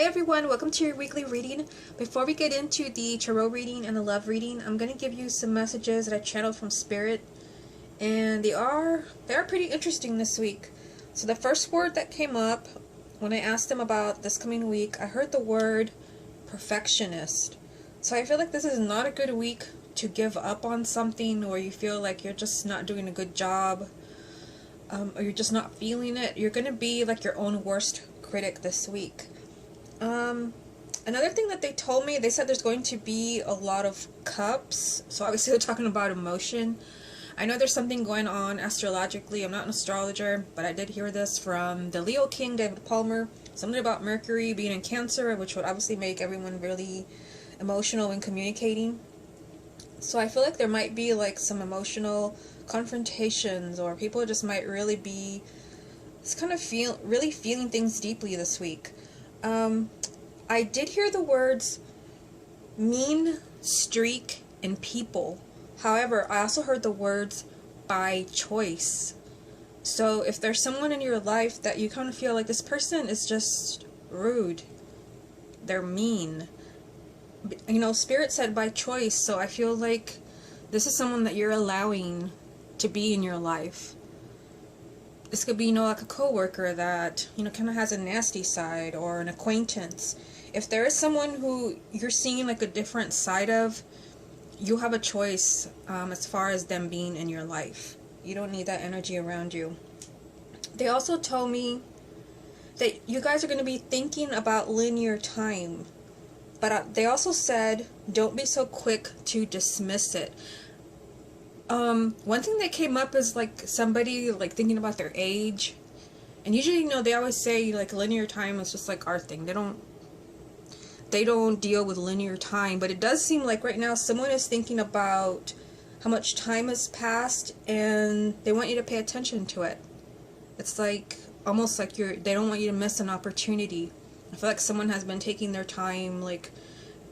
everyone, welcome to your weekly reading. Before we get into the tarot reading and the love reading, I'm going to give you some messages that I channeled from Spirit, and they are pretty interesting this week. So the first word that came up when I asked them about this coming week, I heard the word perfectionist. So I feel like this is not a good week to give up on something, or you feel like you're just not doing a good job, or you're just not feeling it. You're going to be like your own worst critic this week. Another thing that they told me, they said there's going to be a lot of cups. So obviously they're talking about emotion. I know there's something going on astrologically. I'm not an astrologer, but I did hear this from the Leo King, David Palmer. Something about Mercury being in Cancer, which would obviously make everyone really emotional when communicating. So I feel like there might be like some emotional confrontations, or people just might really be just kind of really feeling things deeply this week. I did hear the words mean streak and people. However, I also heard the words by choice. So if there's someone in your life that you kind of feel like this person is just rude, they're mean, you know, Spirit said by choice. So I feel like this is someone that you're allowing to be in your life. This could be, you know, like a coworker that, you know, kind of has a nasty side, or an acquaintance. If there is someone who you're seeing like a different side of, you have a choice as far as them being in your life. You don't need that energy around you. They also told me that you guys are going to be thinking about linear time. But they also said, don't be so quick to dismiss it. One thing that came up is like somebody like thinking about their age, and usually, you know, they always say like linear time is just like our thing. They don't deal with linear time, but it does seem like right now someone is thinking about how much time has passed, and they want you to pay attention to it. It's like almost like they don't want you to miss an opportunity. I feel like someone has been taking their time, like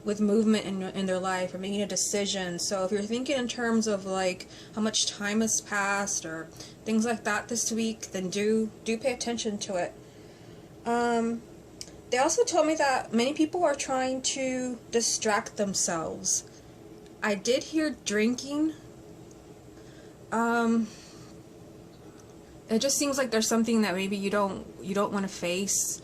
with movement in their life, or making a decision. So if you're thinking in terms of like how much time has passed or things like that this week, then do pay attention to it. They also told me that many people are trying to distract themselves. I did hear drinking. It just seems like there's something that maybe you don't want to face.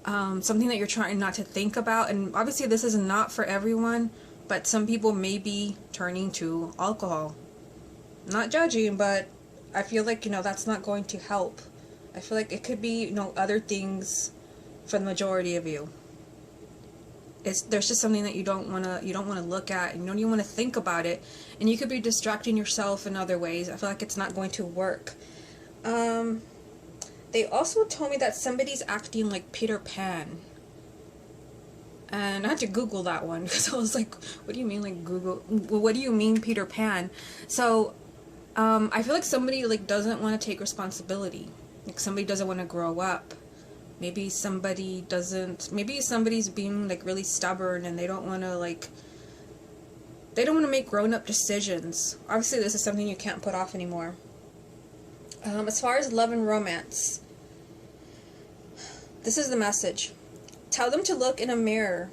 Something that you're trying not to think about, and obviously this is not for everyone, but some people may be turning to alcohol. Not judging, but I feel like, you know, that's not going to help. I feel like it could be, you know, other things for the majority of you. There's just something that you don't want to look at, and you don't even want to think about it, and you could be distracting yourself in other ways. I feel like it's not going to work. They also told me that somebody's acting like Peter Pan. And I had to Google that one, because I was like, what do you mean, like, Google? What do you mean, Peter Pan? So, I feel like somebody, like, doesn't want to take responsibility. Like, somebody doesn't want to grow up. Maybe somebody's being, like, really stubborn, and they don't want to, like, they don't want to make grown-up decisions. Obviously, this is something you can't put off anymore. As far as love and romance, this is the message. Tell them to look in a mirror,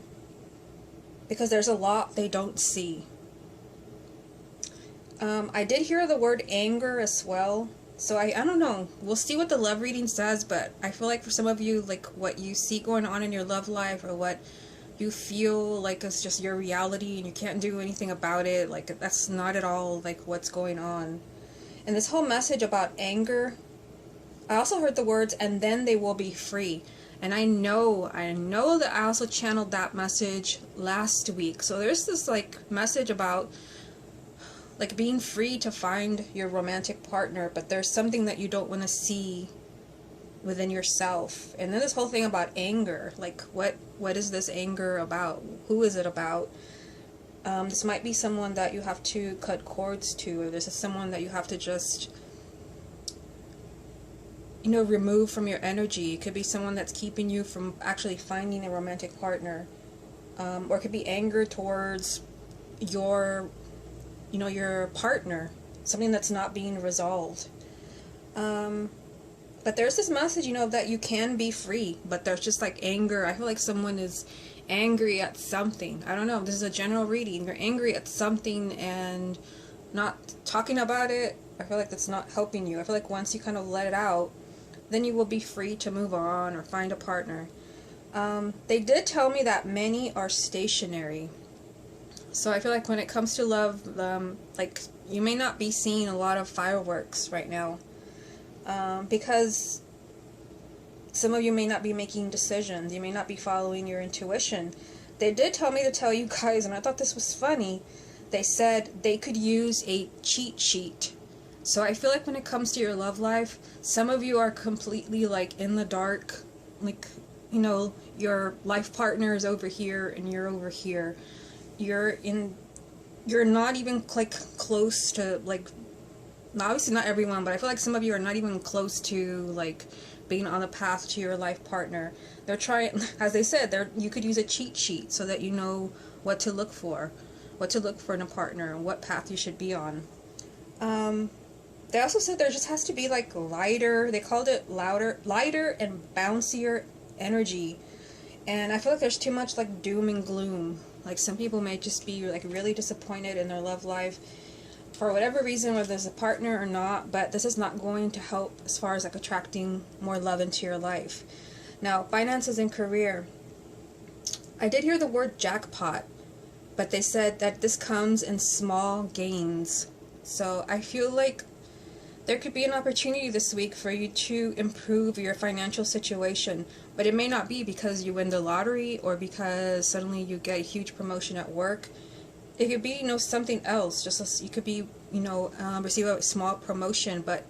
because there's a lot they don't see. I did hear the word anger as well. So I don't know. We'll see what the love reading says, but I feel like for some of you, like what you see going on in your love life, or what you feel like it's just your reality and you can't do anything about it, like that's not at all like what's going on. And this whole message about anger, I also heard the words, and then they will be free. And I know that I also channeled that message last week. So there's this like message about like being free to find your romantic partner, but there's something that you don't want to see within yourself. And then this whole thing about anger, like what is this anger about? Who is it about? This might be someone that you have to cut cords to, or this is someone that you have to just, you know, remove from your energy. It could be someone that's keeping you from actually finding a romantic partner. Or it could be anger towards your partner, something that's not being resolved. But there's this message, you know, that you can be free, but there's just like anger. I feel like someone is angry at something. I don't know. This is a general reading. You're angry at something and not talking about it. I feel like that's not helping you. I feel like once you kind of let it out, then you will be free to move on or find a partner. They did tell me that many are stationary. So I feel like when it comes to love, like you may not be seeing a lot of fireworks right now. Because some of you may not be making decisions. You may not be following your intuition. They did tell me to tell you guys, and I thought this was funny. They said they could use a cheat sheet. So I feel like when it comes to your love life, some of you are completely like in the dark. Like, you know, your life partner is over here and you're over here. You're not even like close to like, obviously not everyone, but I feel like some of you are not even close to like being on the path to your life partner. They're trying, as they said, you could use a cheat sheet so that you know what to look for in a partner, and what path you should be on. They also said there just has to be like lighter, they called it lighter and bouncier energy. And I feel like there's too much like doom and gloom. Like some people may just be like really disappointed in their love life for whatever reason, whether there's a partner or not, but this is not going to help as far as like attracting more love into your life. Now, finances and career. I did hear the word jackpot, but they said that this comes in small gains. So I feel like there could be an opportunity this week for you to improve your financial situation, but it may not be because you win the lottery or because suddenly you get a huge promotion at work. It could be, you know, something else. Just as you could be, you know, receive a small promotion, but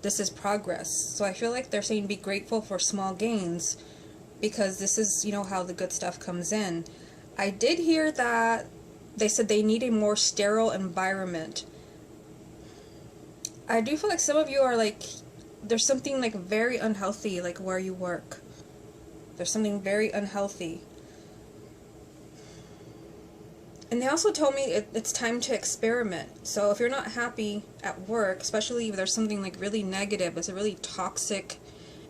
this is progress. So I feel like they're saying be grateful for small gains because this is, you know, how the good stuff comes in. I did hear that they said they need a more sterile environment. I do feel like some of you are like, there's something like very unhealthy like where you work. There's something very unhealthy. And they also told me it's time to experiment. So if you're not happy at work, especially if there's something like really negative, it's a really toxic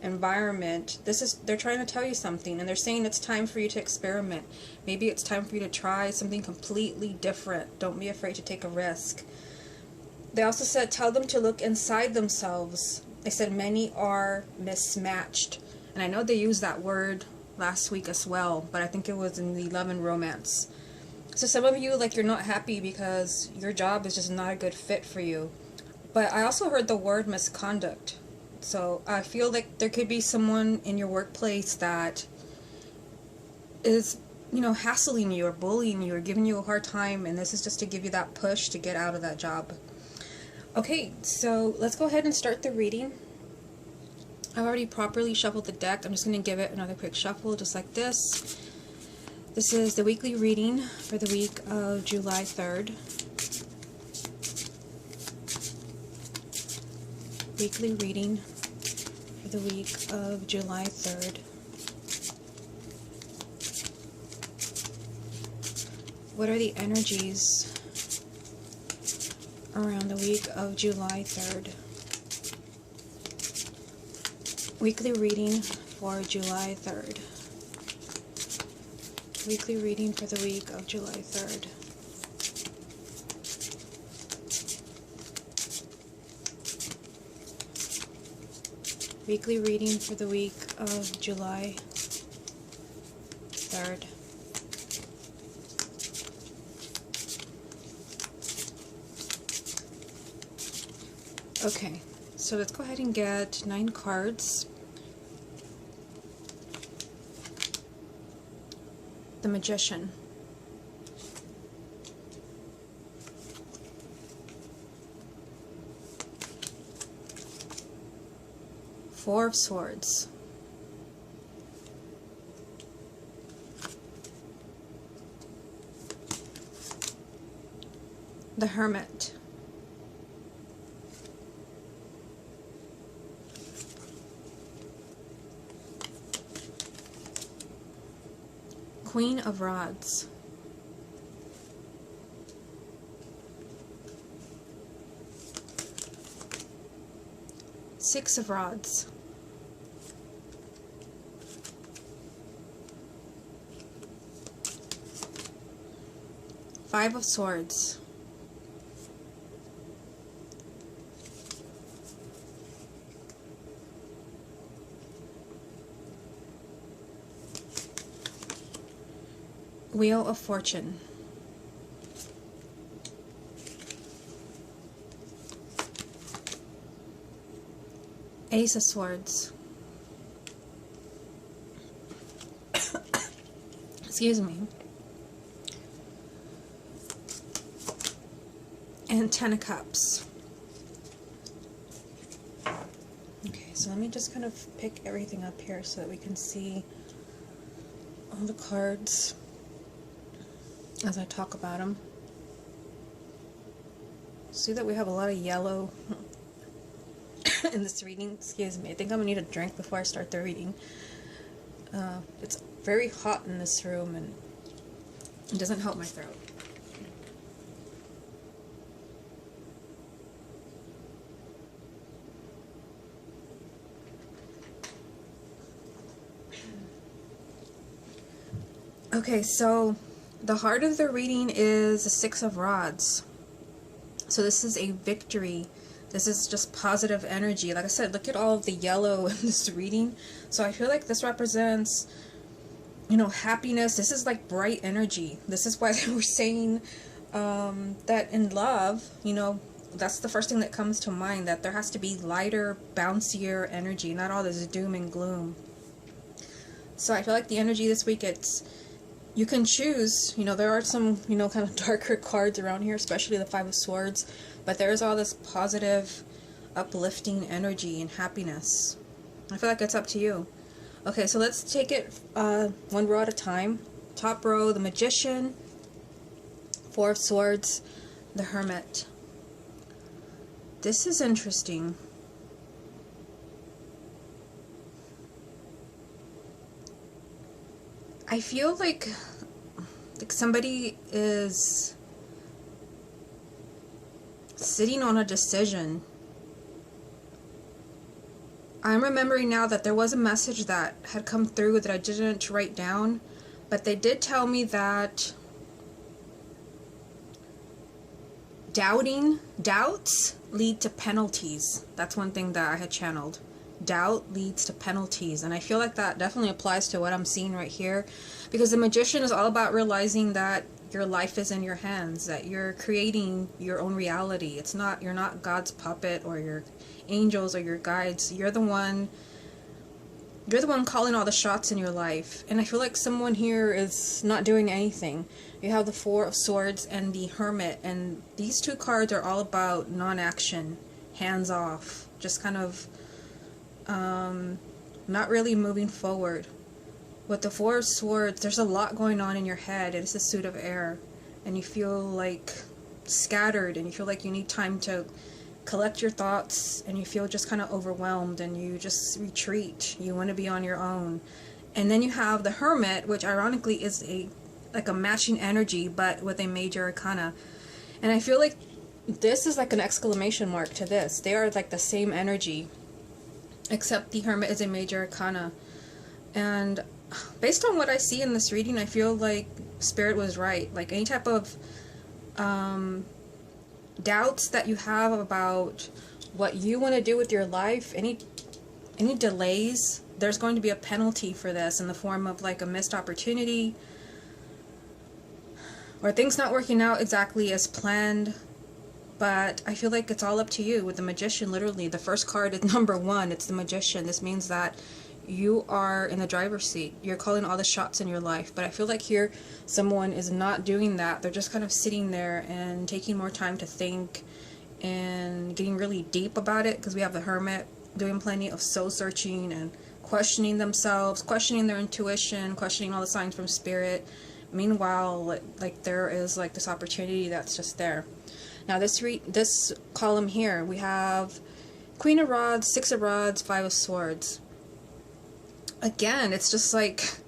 environment, they're trying to tell you something, and they're saying it's time for you to experiment. Maybe it's time for you to try something completely different. Don't be afraid to take a risk. They also said tell them to look inside themselves. They said many are mismatched. And I know they used that word last week as well, but I think it was in the love and romance. So some of you, like, you're not happy because your job is just not a good fit for you. But I also heard the word misconduct. So I feel like there could be someone in your workplace that is, you know, hassling you or bullying you or giving you a hard time, and this is just to give you that push to get out of that job. Okay, so let's go ahead and start the reading. I've already properly shuffled the deck. I'm just going to give it another quick shuffle just like this. This is the weekly reading for the week of July 3rd. Weekly reading for the week of July 3rd. What are the energies around the week of July 3rd? Weekly reading for July 3rd. Weekly reading for the week of July 3rd. Weekly reading for the week of July 3rd. Okay, so let's go ahead and get 9 cards. The Magician. Four of Swords. The Hermit. Queen of Rods. Six of Rods. Five of Swords. Wheel of Fortune. Ace of Swords. Excuse me. And Ten of Cups. Okay, so let me just kind of pick everything up here so that we can see all the cards as I talk about them. See that we have a lot of yellow in this reading. Excuse me. I think I'm gonna need a drink before I start the reading. It's very hot in this room and it doesn't help my throat. Okay, so the heart of the reading is the Six of Rods. So this is a victory. This is just positive energy. Like I said, look at all of the yellow in this reading. So I feel like this represents, you know, happiness. This is like bright energy. This is why they were saying that in love, you know, that's the first thing that comes to mind, that there has to be lighter, bouncier energy, not all this doom and gloom. So I feel like the energy this week, you can choose, you know, there are some, you know, kind of darker cards around here, especially the Five of Swords, but there's all this positive, uplifting energy and happiness. I feel like it's up to you. Okay, so let's take it one row at a time. Top row, the Magician, Four of Swords, the Hermit. This is interesting. I feel like somebody is sitting on a decision. I'm remembering now that there was a message that had come through that I didn't write down, but they did tell me that doubts lead to penalties. That's one thing that I had channeled. Doubt leads to penalties, and I feel like that definitely applies to what I'm seeing right here, because the Magician is all about realizing that your life is in your hands, that you're creating your own reality. You're not God's puppet or your angels or your guides. You're the one calling all the shots in your life. And I feel like someone here is not doing anything. You have the Four of Swords and the Hermit, and these two cards are all about non-action, hands off, just kind of not really moving forward. With the Four of Swords, there's a lot going on in your head. It is a suit of air, and you feel like scattered, and you feel like you need time to collect your thoughts, and you feel just kind of overwhelmed, and you just retreat. You want to be on your own. And then you have the Hermit, which ironically is like a matching energy, but with a major arcana. And I feel like this is like an exclamation mark to this. They are like the same energy, except the Hermit is a major arcana. And based on what I see in this reading, I feel like Spirit was right. Like any type of doubts that you have about what you want to do with your life, any delays, there's going to be a penalty for this in the form of like a missed opportunity, or things not working out exactly as planned. But I feel like it's all up to you. With the Magician, literally, the first card is number 1. It's the Magician. This means that you are in the driver's seat. You're calling all the shots in your life. But I feel like here, someone is not doing that. They're just kind of sitting there and taking more time to think and getting really deep about it, because we have the Hermit doing plenty of soul searching and questioning themselves, questioning their intuition, questioning all the signs from Spirit. Meanwhile, like there is like this opportunity that's just there. Now this column here, we have Queen of Rods, Six of Rods, Five of Swords. Again, it's just like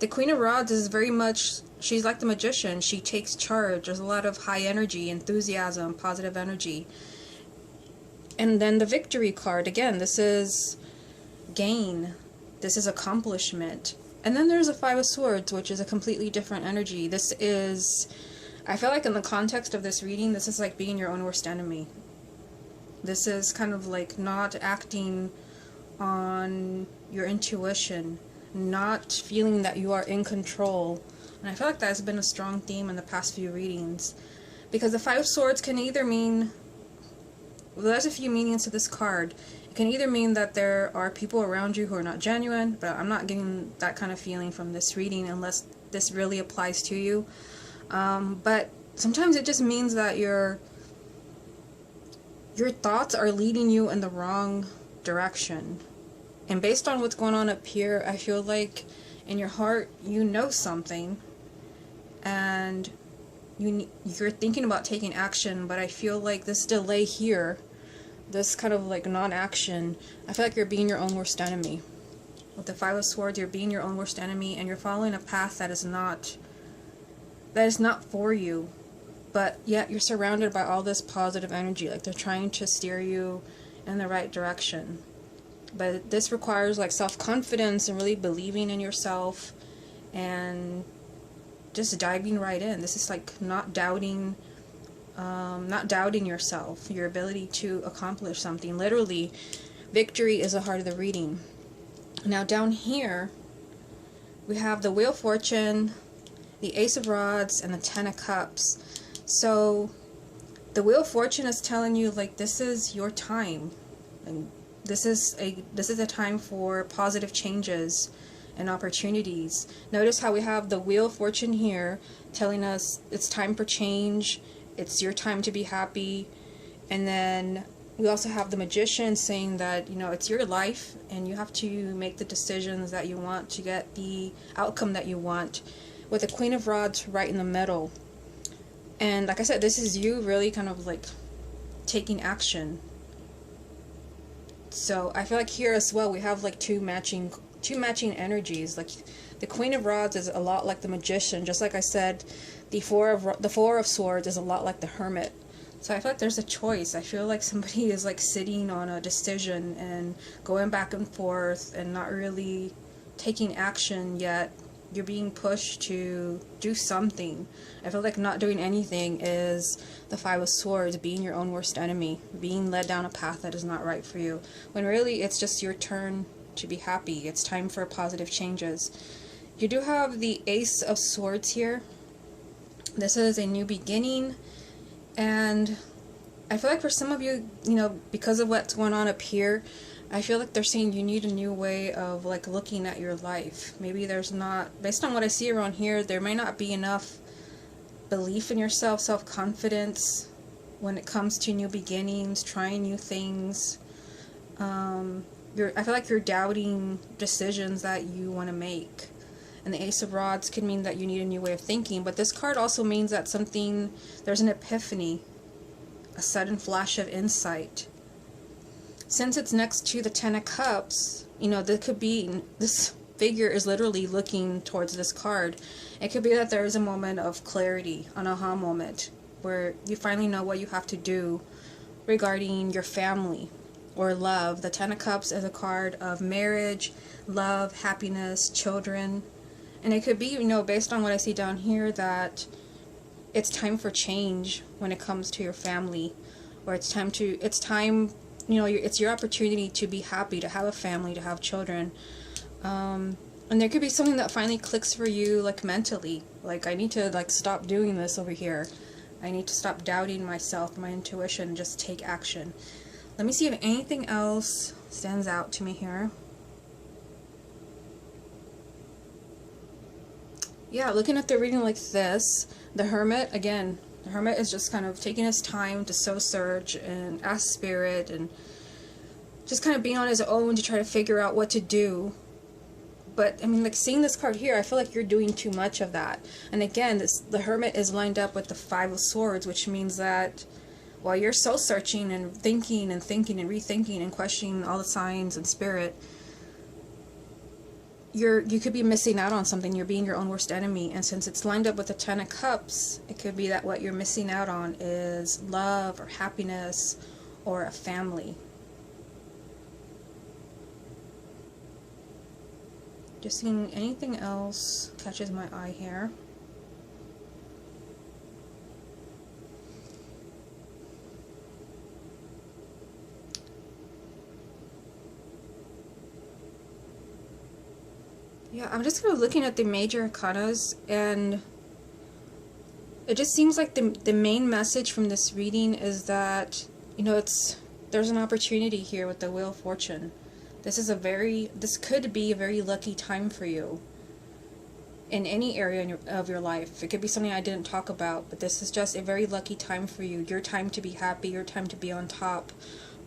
the Queen of Rods is very much, she's like the Magician. She takes charge. There's a lot of high energy, enthusiasm, positive energy. And then the Victory card, again, this is gain. This is accomplishment. And then there's a Five of Swords, which is a completely different energy. This is I feel like in the context of this reading, this is like being your own worst enemy. This is kind of like not acting on your intuition, not feeling that you are in control. And I feel like that has been a strong theme in the past few readings. Because the Five of Swords can either mean, well, there's a few meanings to this card. It can either mean that there are people around you who are not genuine, but I'm not getting that kind of feeling from this reading unless this really applies to you. But sometimes it just means that your thoughts are leading you in the wrong direction. And based on what's going on up here, I feel like in your heart you know something and you're thinking about taking action, but I feel like this delay here, this kind of like non-action, I feel like you're being your own worst enemy. With the Five of Swords, you're being your own worst enemy, and you're following a path that is not for you, but yet you're surrounded by all this positive energy, like they're trying to steer you in the right direction. But this requires like self-confidence and really believing in yourself and just diving right in. This is like not doubting yourself, your ability to accomplish something. Literally, victory is the heart of the reading. Now down here, we have the Wheel of Fortune, the Ace of Rods, and the Ten of Cups. So the Wheel of Fortune is telling you like this is your time, and this is a time for positive changes and opportunities. Notice how we have the Wheel of Fortune here telling us it's time for change, it's your time to be happy, and then we also have the Magician saying that, you know, it's your life and you have to make the decisions that you want to get the outcome that you want, with the Queen of Rods right in the middle. And like I said, this is you really kind of like taking action. So I feel like here as well we have like two matching energies. Like the Queen of Rods is a lot like the Magician, just like I said. The Four of Swords is a lot like the Hermit. So I feel like there's a choice. I feel like somebody is like sitting on a decision and going back and forth and not really taking action yet. You're being pushed to do something. I feel like not doing anything is the Five of Swords, being your own worst enemy, being led down a path that is not right for you, when really it's just your turn to be happy. It's time for positive changes. You do have the Ace of Swords here. This is a new beginning, and I feel like for some of you, you know, because of what's going on up here, I feel like they're saying you need a new way of like looking at your life. Maybe there's not, based on what I see around here, there may not be enough belief in yourself, self-confidence when it comes to new beginnings, trying new things. I feel like you're doubting decisions that you want to make. And the Ace of Rods could mean that you need a new way of thinking, but this card also means that there's an epiphany, a sudden flash of insight. Since it's next to the Ten of Cups, you know, this figure is literally looking towards this card. It could be that there is a moment of clarity, an aha moment, where you finally know what you have to do regarding your family or love. The Ten of Cups is a card of marriage, love, happiness, children. And it could be, you know, based on what I see down here, that it's time for change when it comes to your family, or it's time, you know, it's your opportunity to be happy, to have a family, to have children. And there could be something that finally clicks for you, like mentally. Like, I need to like stop doing this over here. I need to stop doubting myself, my intuition, and just take action. Let me see if anything else stands out to me here. Yeah, looking at the reading like this, the Hermit, again, the Hermit is just kind of taking his time to soul search and ask Spirit and just kind of being on his own to try to figure out what to do. But, I mean, like, seeing this card here, I feel like you're doing too much of that. And again, the Hermit is lined up with the Five of Swords, which means that while you're soul searching and thinking and rethinking and questioning all the signs and Spirit, you could be missing out on something. You're being your own worst enemy. And since it's lined up with the Ten of Cups, it could be that what you're missing out on is love or happiness or a family. Just seeing anything else catches my eye here. Yeah, I'm just kind of looking at the major arcanas, and it just seems like the main message from this reading is that, you know, there's an opportunity here with the Wheel of Fortune. This could be a very lucky time for you in any area of your life. It could be something I didn't talk about, but this is just a very lucky time for you. Your time to be happy, your time to be on top.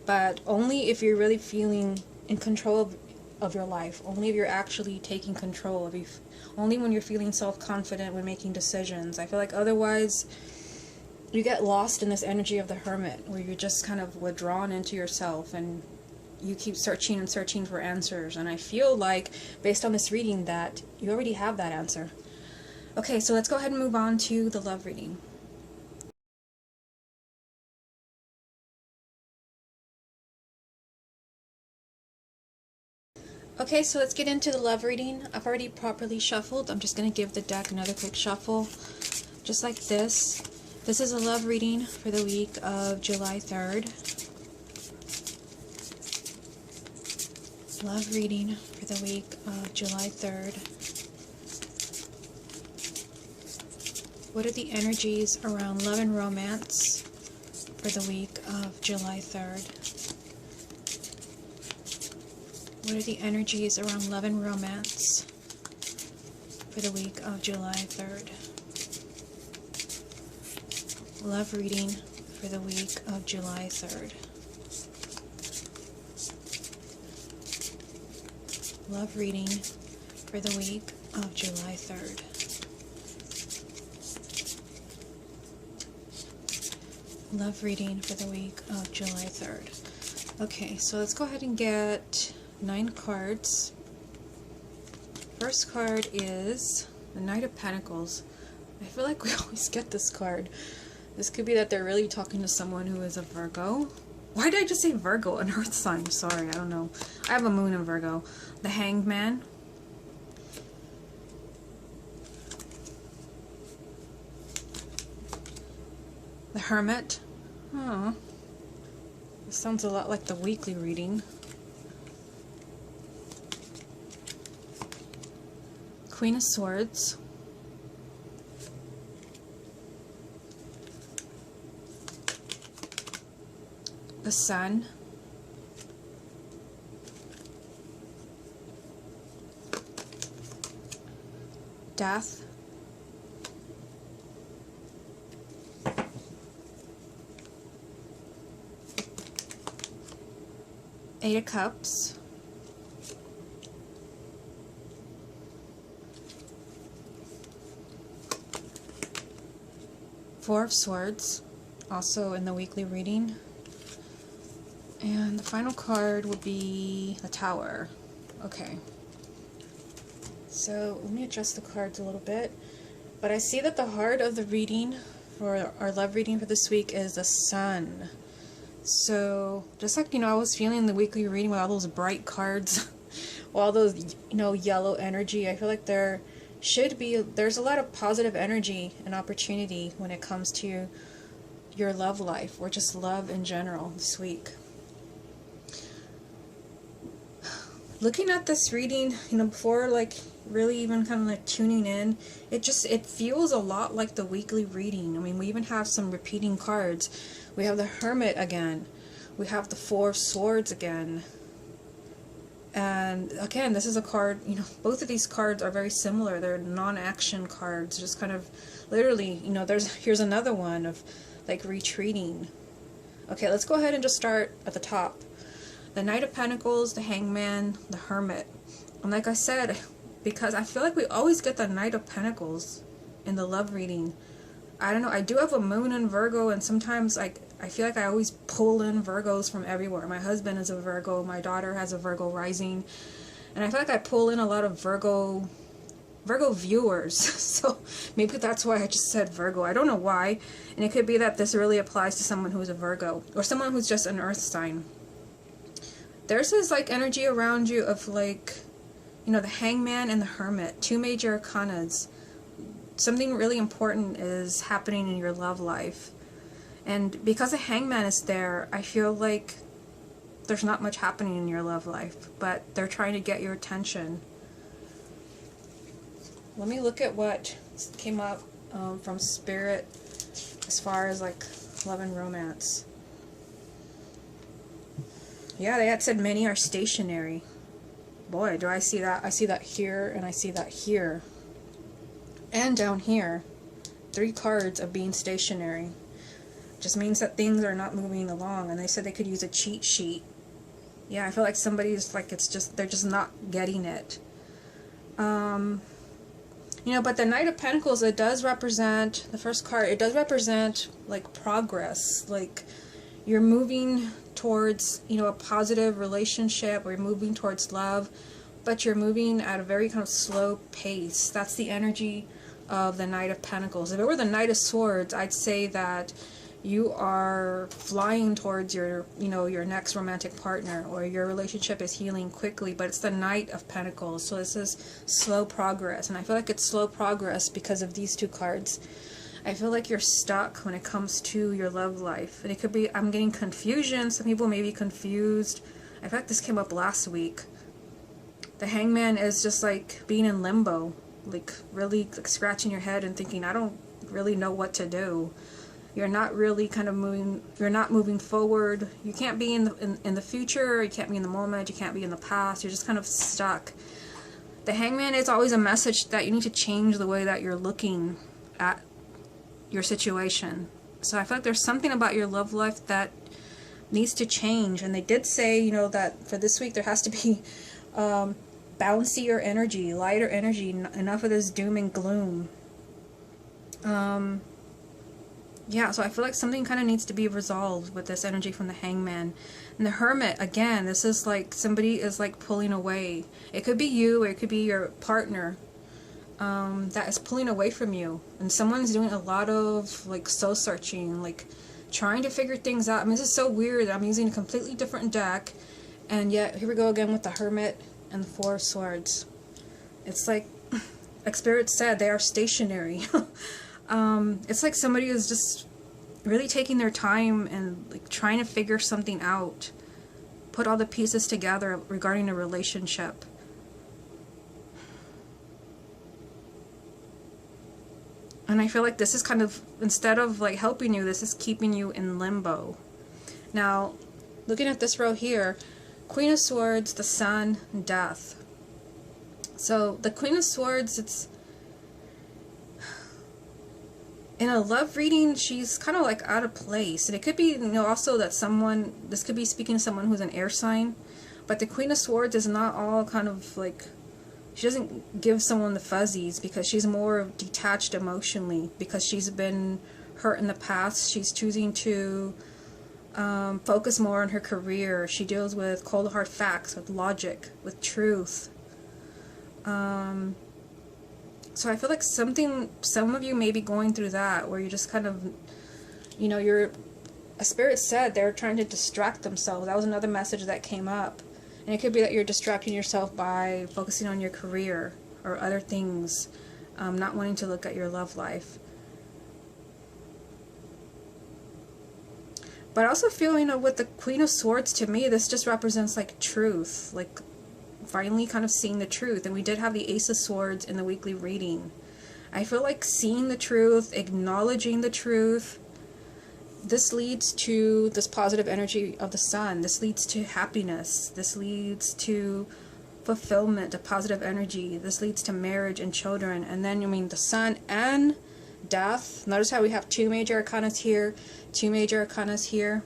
But only if you're really feeling in control of your life. Only if you're actually taking control of you. Only when you're feeling self-confident when making decisions. I feel like otherwise you get lost in this energy of the Hermit, where you're just kind of withdrawn into yourself and you keep searching and searching for answers. And I feel like, based on this reading, that you already have that answer. Okay, so let's go ahead and move on to the love reading. Okay, so let's get into the love reading. I've already properly shuffled. I'm just going to give the deck another quick shuffle, just like this. This is a love reading for the week of July 3rd. Love reading for the week of July 3rd. What are the energies around love and romance for the week of July 3rd? What are the energies around love and romance for the week of July 3rd? Love reading for the week of July 3rd. Love reading for the week of July 3rd. Love reading for the week of July 3rd. Okay, so let's go ahead and get 9 cards. First card is the Knight of Pentacles. I feel like we always get this card. This could be that they're really talking to someone who is a Virgo. Why did I just say Virgo? An earth sign. Sorry, I don't know. I have a moon in Virgo. The Hanged Man. The Hermit. Oh. This sounds a lot like the weekly reading. Queen of Swords. The Sun. Death. Eight of Cups. Four of Swords, also in the weekly reading. And the final card would be the Tower. Okay. So let me adjust the cards a little bit. But I see that the heart of the reading for our love reading for this week is the Sun. So just like, you know, I was feeling the weekly reading with all those bright cards, all those, you know, yellow energy, I feel like there's a lot of positive energy and opportunity when it comes to your love life, or just love in general this week. Looking at this reading, you know, before like really even kind of like tuning in, it feels a lot like the weekly reading. I mean, we even have some repeating cards. We have the Hermit again. We have the Four of Swords again. And again, this is a card, you know, both of these cards are very similar. They're non-action cards, just kind of literally, you know, here's another one of like retreating. Okay, let's go ahead and just start at the top. The Knight of Pentacles, the Hangman, the Hermit. And like I said, because I feel like we always get the Knight of Pentacles in the love reading. I don't know, I do have a moon in Virgo, and sometimes I feel like I always pull in Virgos from everywhere. My husband is a Virgo, my daughter has a Virgo rising, and I feel like I pull in a lot of Virgo viewers. So maybe that's why I just said Virgo. I don't know why, and it could be that this really applies to someone who's a Virgo, or someone who's just an earth sign. There's this like energy around you of like, you know, the Hangman and the Hermit, two major arcanas. Something really important is happening in your love life. And because the Hangman is there, I feel like there's not much happening in your love life, but they're trying to get your attention. let me look at what came up from Spirit as far as like love and romance. Yeah, they had said many are stationary. Boy, do I see that. I see that here, and I see that here. And down here. 3 cards of being stationary. Just means that things are not moving along, and they said they could use a cheat sheet. Yeah, I feel like somebody's like, it's just, they're just not getting it. You know, but the Knight of Pentacles, it does represent, the first card, it does represent like progress, like you're moving towards, you know, a positive relationship, or you're moving towards love, but you're moving at a very kind of slow pace. That's the energy of the Knight of Pentacles. If it were the Knight of Swords, I'd say that you are flying towards your, you know, your next romantic partner, or your relationship is healing quickly, but it's the Knight of Pentacles, so this is slow progress, and I feel like it's slow progress because of these 2 cards. I feel like you're stuck when it comes to your love life, and it could be, I'm getting confusion, some people may be confused. I feel like this came up last week. The Hangman is just like being in limbo, like really like scratching your head and thinking, I don't really know what to do. You're not really kind of moving, you're not moving forward. You can't be in the future, you can't be in the moment, you can't be in the past, you're just kind of stuck. The Hangman is always a message that you need to change the way that you're looking at your situation. So I feel like there's something about your love life that needs to change, and they did say, you know, that for this week there has to be bouncier energy, lighter energy, enough of this doom and gloom. Yeah, so I feel like something kind of needs to be resolved with this energy from the Hangman. And the Hermit, again, this is like somebody is like pulling away. It could be you, or it could be your partner that is pulling away from you. And someone's doing a lot of like soul searching, like trying to figure things out. I mean, this is so weird that I'm using a completely different deck, and yet here we go again with the Hermit and the 4 of Swords. It's like Spirit said, they are stationary. It's like somebody is just really taking their time and like trying to figure something out, put all the pieces together regarding a relationship. And I feel like this is kind of, instead of like helping you, this is keeping you in limbo. Now, looking at this row here, Queen of Swords, the Sun, Death. So the Queen of Swords, it's in a love reading, she's kind of like out of place. And it could be, you know, also that someone, this could be speaking to someone who's an air sign. But the Queen of Swords is not all kind of like, she doesn't give someone the fuzzies, because she's more detached emotionally, because she's been hurt in the past. She's choosing to focus more on her career. She deals with cold hard facts, with logic, with truth. So I feel like some of you may be going through that, where you just kind of, you know, a Spirit said they're trying to distract themselves. That was another message that came up. And it could be that you're distracting yourself by focusing on your career or other things, not wanting to look at your love life. But I also feel, you know, with the Queen of Swords, to me, this just represents like truth, like finally kind of seeing the truth. And we did have the Ace of Swords in the weekly reading. I feel like seeing the truth, acknowledging the truth, this leads to this positive energy of the Sun. This leads to happiness. This leads to fulfillment, a positive energy. This leads to marriage and children. And then, I mean, the Sun and Death. Notice how we have 2 major arcanas here, 2 major arcanas here.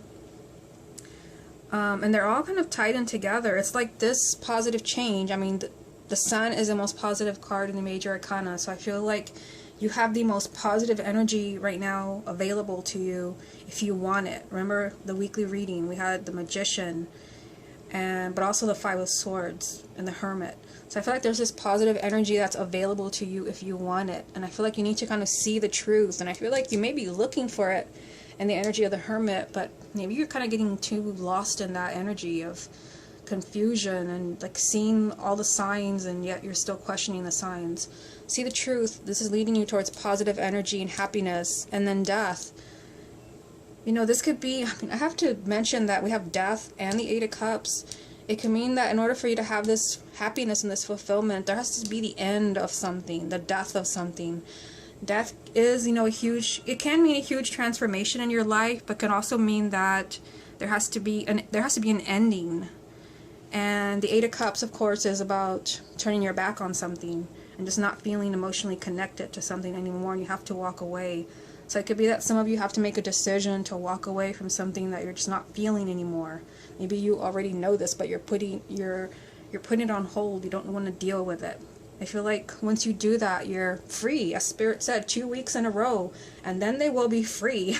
And they're all kind of tied in together. It's like this positive change. I mean, the Sun is the most positive card in the major arcana. So I feel like you have the most positive energy right now available to you if you want it. Remember the weekly reading, we had the Magician, but also the 5 of Swords and the Hermit. So I feel like there's this positive energy that's available to you if you want it. And I feel like you need to kind of see the truth. And I feel like you may be looking for it in the energy of the Hermit, but maybe you're kind of getting too lost in that energy of confusion and like seeing all the signs, and yet you're still questioning the signs. See the truth. This is leading you towards positive energy and happiness. And then Death. You know, this could be, I mean, I have to mention that we have Death and the 8 of Cups. It can mean that in order for you to have this happiness and this fulfillment, there has to be the end of something, the death of something. Death is, a huge, it can mean a huge transformation in your life, but can also mean that there has to be an ending. And the Eight of Cups, of course, is about turning your back on something and just not feeling emotionally connected to something anymore, and you have to walk away. So it could be that some of you have to make a decision to walk away from something that you're just not feeling anymore. Maybe you already know this, but you're putting it on hold. You don't want to deal with it. I feel like once you do that, you're free. As Spirit said, 2 weeks in a row, and then they will be free.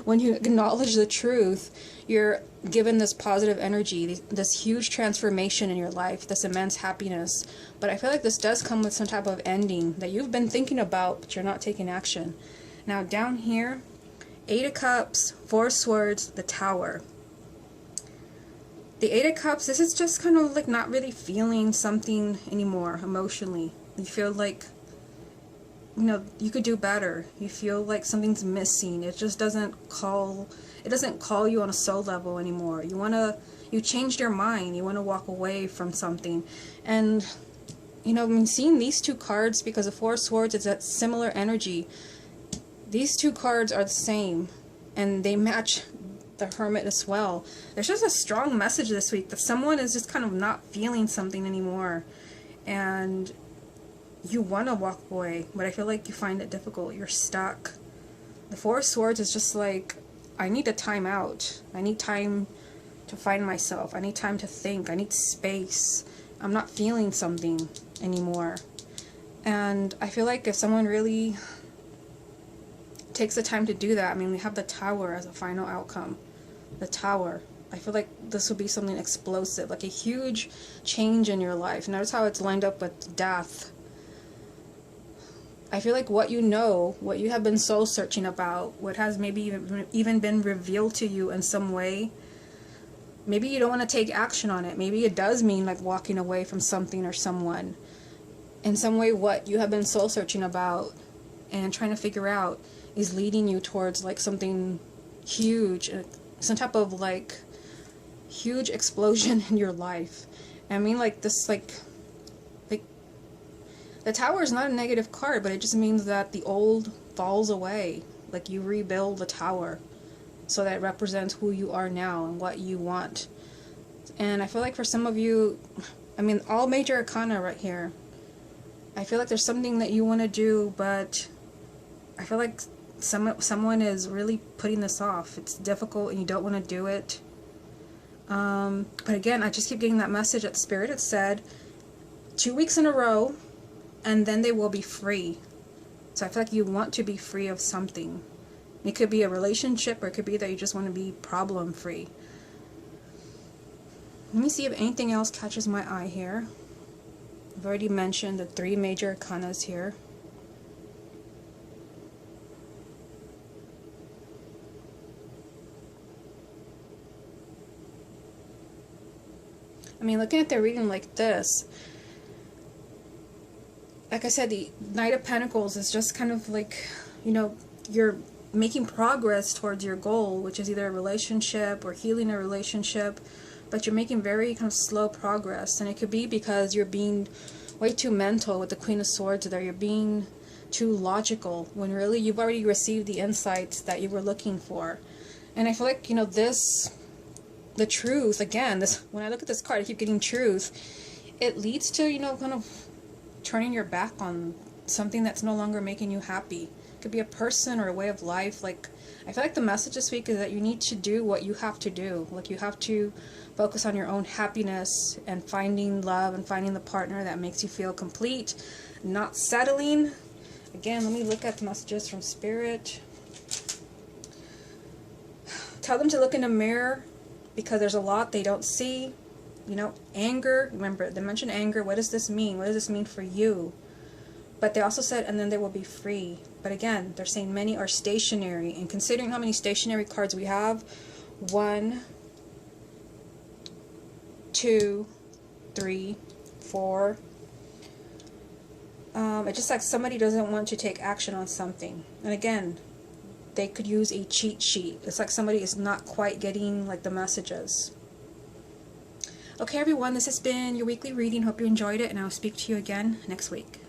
When you acknowledge the truth, you're given this positive energy, this huge transformation in your life, this immense happiness. But I feel like this does come with some type of ending that you've been thinking about, but you're not taking action. Now down here, Eight of Cups, Four of Swords, the Tower. The Eight of Cups, this is just kind of like not really feeling something anymore emotionally. You feel like, you could do better. You feel like something's missing. It just doesn't call you on a soul level anymore. You changed your mind. You want to walk away from something. And, seeing these two cards, because the Four of Swords is that similar energy, these two cards are the same, and they match the Hermit as well. There's just a strong message this week that someone is just kind of not feeling something anymore, and you want to walk away, but I feel like you find it difficult. You're stuck. The Four of Swords is just like, I need a time out. I need time to find myself. I need time to think. I need space. I'm not feeling something anymore. And I feel like if someone really takes the time to do that, we have the Tower as a final outcome. The Tower. I feel like this would be something explosive, like a huge change in your life. Notice how it's lined up with death. I feel like what you have been soul searching about, what has maybe even been revealed to you in some way, maybe you don't want to take action on it. Maybe it does mean like walking away from something or someone. In some way, what you have been soul searching about and trying to figure out is leading you towards like something huge, some type of like huge explosion in your life. Like this, like the Tower is not a negative card, but it just means that the old falls away. Like you rebuild the Tower so that it represents who you are now and what you want. And I feel like for some of you, all major arcana right here, I feel like there's something that you want to do, but I feel like someone is really putting this off. It's difficult and you don't want to do it. But again, I just keep getting that message that Spirit had said 2 weeks in a row, and then they will be free. So I feel like you want to be free of something. It could be a relationship, or it could be that you just want to be problem free. Let me see if anything else catches my eye here. I've already mentioned the 3 major arcanas here. Looking at the reading like this, like I said, the Knight of Pentacles is just kind of like, you're making progress towards your goal, which is either a relationship or healing a relationship, but you're making very kind of slow progress. And it could be because you're being way too mental with the Queen of Swords there. You're being too logical when really you've already received the insights that you were looking for. And I feel like, the truth, again, when I look at this card, I keep getting truth. It leads to, kind of turning your back on something that's no longer making you happy. It could be a person or a way of life. Like, I feel like the message this week is that you need to do what you have to do. Like, you have to focus on your own happiness and finding love and finding the partner that makes you feel complete, not settling. Again, let me look at the messages from Spirit. Tell them to look in the mirror, because there's a lot they don't see. Anger. Remember, they mentioned anger. What does this mean? What does this mean for you? But they also said, and then they will be free. But again, they're saying many are stationary. And considering how many stationary cards we have, 1, 2, 3, 4. It's just like somebody doesn't want to take action on something. And again, they could use a cheat sheet. It's like somebody is not quite getting like the messages. Okay, everyone, this has been your weekly reading. Hope you enjoyed it, and I'll speak to you again next week.